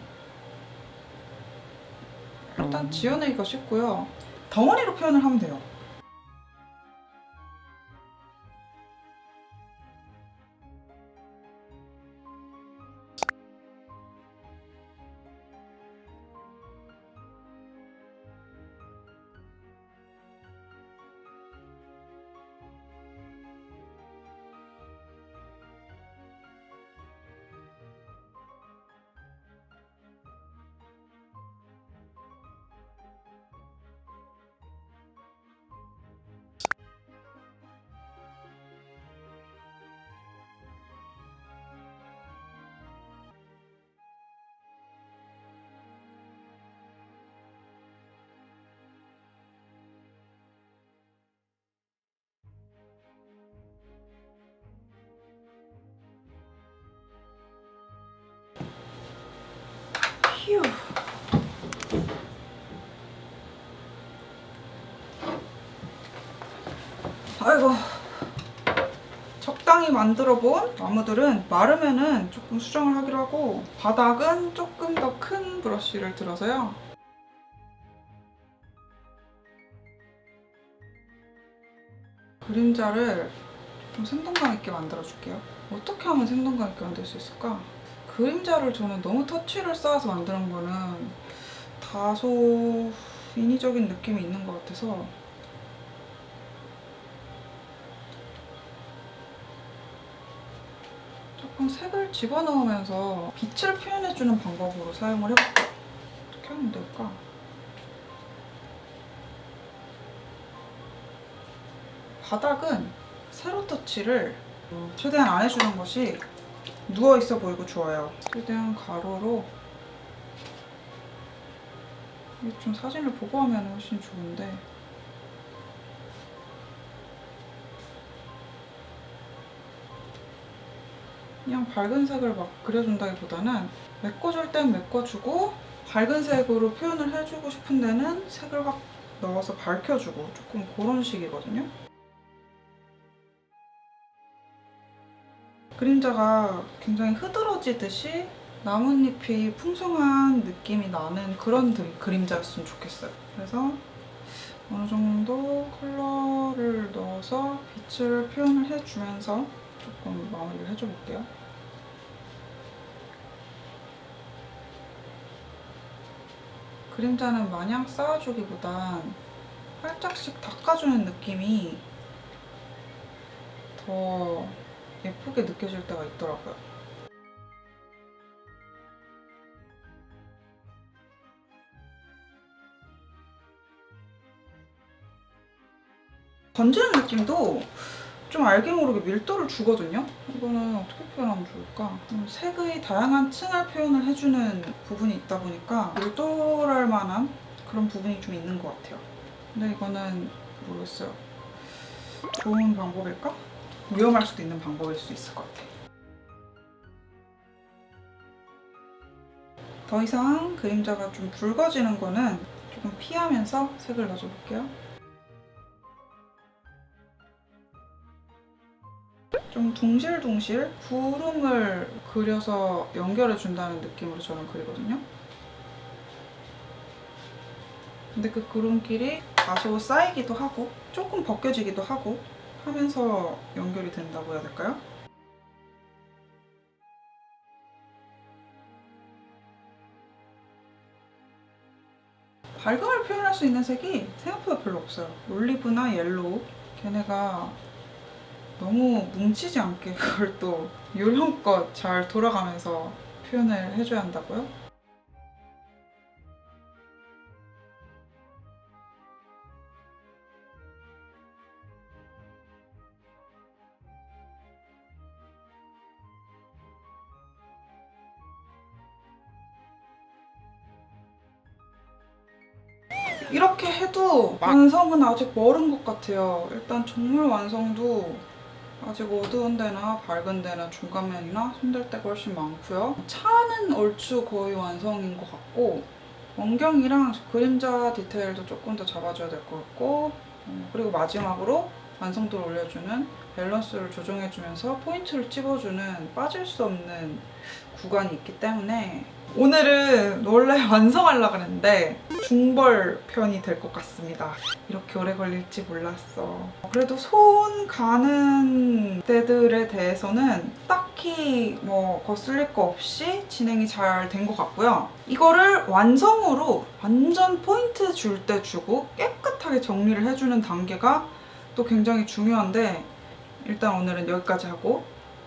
일단 지어내기가 쉽고요. 덩어리로 표현을 하면 돼요. 휴. 아이고. 적당히 만들어 본 나무들은 마르면은 조금 수정을 하기로 하고, 바닥은 조금 더 큰 브러쉬를 들어서요. 그림자를 좀 생동감 있게 만들어 줄게요. 어떻게 하면 생동감 있게 만들 수 있을까? 그림자를 저는 너무 터치를 쌓아서 만드는 거는 다소 인위적인 느낌이 있는 것 같아서 조금 색을 집어넣으면서 빛을 표현해주는 방법으로 사용을 해볼게요. 어떻게 하면 될까? 바닥은 세로 터치를 최대한 안 해주는 것이 누워있어 보이고 좋아요. 최대한 가로로. 이게 좀 사진을 보고 하면 훨씬 좋은데, 그냥 밝은 색을 막 그려준다기보다는 메꿔줄 땐 메꿔주고 밝은 색으로 표현을 해주고 싶은 데는 색을 확 넣어서 밝혀주고, 조금 그런 식이거든요. 그림자가 굉장히 흐드러지듯이 나뭇잎이 풍성한 느낌이 나는 그런 그림자였으면 좋겠어요. 그래서 어느 정도 컬러를 넣어서 빛을 표현을 해주면서 조금 마무리를 해줘볼게요. 그림자는 마냥 쌓아주기보단 살짝씩 닦아주는 느낌이 더 예쁘게 느껴질 때가 있더라고요. 번지는 느낌도 좀 알게 모르게 밀도를 주거든요. 이거는 어떻게 표현하면 좋을까? 색의 다양한 층을 표현을 해주는 부분이 있다 보니까 밀도랄 만한 그런 부분이 좀 있는 것 같아요. 근데 이거는 모르겠어요. 좋은 방법일까? 위험할 수도 있는 방법일 수 있을 것 같아. 더 이상 그림자가 좀 붉어지는 거는 조금 피하면서 색을 넣어줘볼게요. 좀 둥실둥실 구름을 그려서 연결해준다는 느낌으로 저는 그리거든요. 근데 그 구름끼리 다소 쌓이기도 하고 조금 벗겨지기도 하고 하면서 연결이 된다고 해야 될까요? 밝음을 표현할 수 있는 색이 생각보다 별로 없어요. 올리브나 옐로우, 걔네가 너무 뭉치지 않게 그걸 또 요령껏 잘 돌아가면서 표현을 해줘야 한다고요? 이렇게 해도 완성은 아직 멀은 것 같아요. 일단 정말 완성도 아직 어두운 데나 밝은 데나 중간면이나 손댈 데가 훨씬 많고요. 차는 얼추 거의 완성인 것 같고, 원경이랑 그림자 디테일도 조금 더 잡아줘야 될 것 같고, 그리고 마지막으로 완성도를 올려주는 밸런스를 조정해주면서 포인트를 찝어주는 빠질 수 없는 구간이 있기 때문에 오늘은 원래 완성하려고 했는데 중벌 편이 될 것 같습니다. 이렇게 오래 걸릴지 몰랐어. 그래도 손 가는 데들에 대해서는 딱히 뭐 거슬릴 거 없이 진행이 잘 된 것 같고요. 이거를 완성으로 완전 포인트 줄 때 주고 깨끗하게 정리를 해주는 단계가 또 굉장히 중요한데, 일단 오늘은 여기까지 하고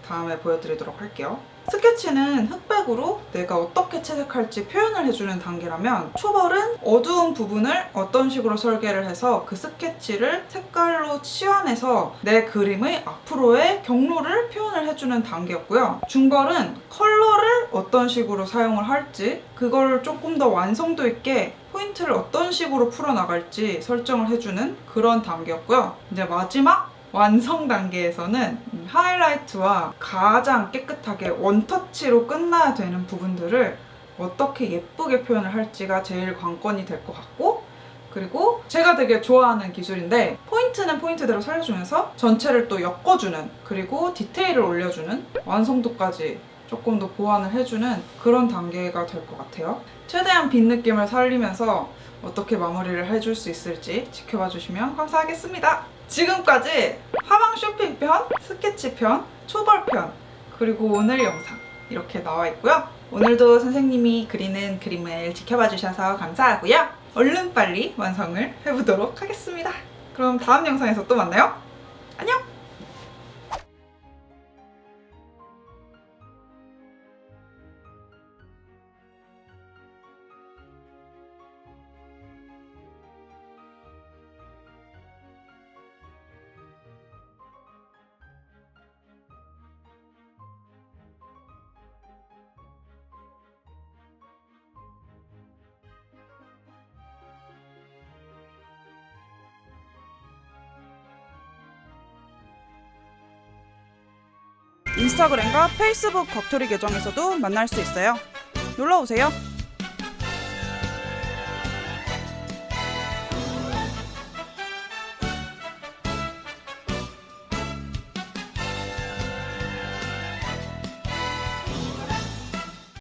다음에 보여드리도록 할게요. 스케치는 흑백으로 내가 어떻게 채색할지 표현을 해주는 단계라면, 초벌은 어두운 부분을 어떤 식으로 설계를 해서 그 스케치를 색깔로 치환해서 내 그림의 앞으로의 경로를 표현을 해주는 단계였고요. 중벌은 컬러를 어떤 식으로 사용을 할지, 그걸 조금 더 완성도 있게 포인트를 어떤 식으로 풀어나갈지 설정을 해주는 그런 단계였고요. 이제 마지막 완성 단계에서는 하이라이트와 가장 깨끗하게 원터치로 끝나야 되는 부분들을 어떻게 예쁘게 표현을 할지가 제일 관건이 될 것 같고, 그리고 제가 되게 좋아하는 기술인데 포인트는 포인트대로 살려주면서 전체를 또 엮어주는, 그리고 디테일을 올려주는, 완성도까지 조금 더 보완을 해주는 그런 단계가 될 것 같아요. 최대한 빈 느낌을 살리면서 어떻게 마무리를 해줄 수 있을지 지켜봐 주시면 감사하겠습니다. 지금까지 화방 쇼핑편, 스케치편, 초벌편, 그리고 오늘 영상 이렇게 나와 있고요. 오늘도 선생님이 그리는 그림을 지켜봐 주셔서 감사하고요. 얼른 빨리 완성을 해보도록 하겠습니다. 그럼 다음 영상에서 또 만나요. 안녕! 인스타그램과 페이스북 겉토리 계정에서도 만날 수 있어요. 놀러오세요.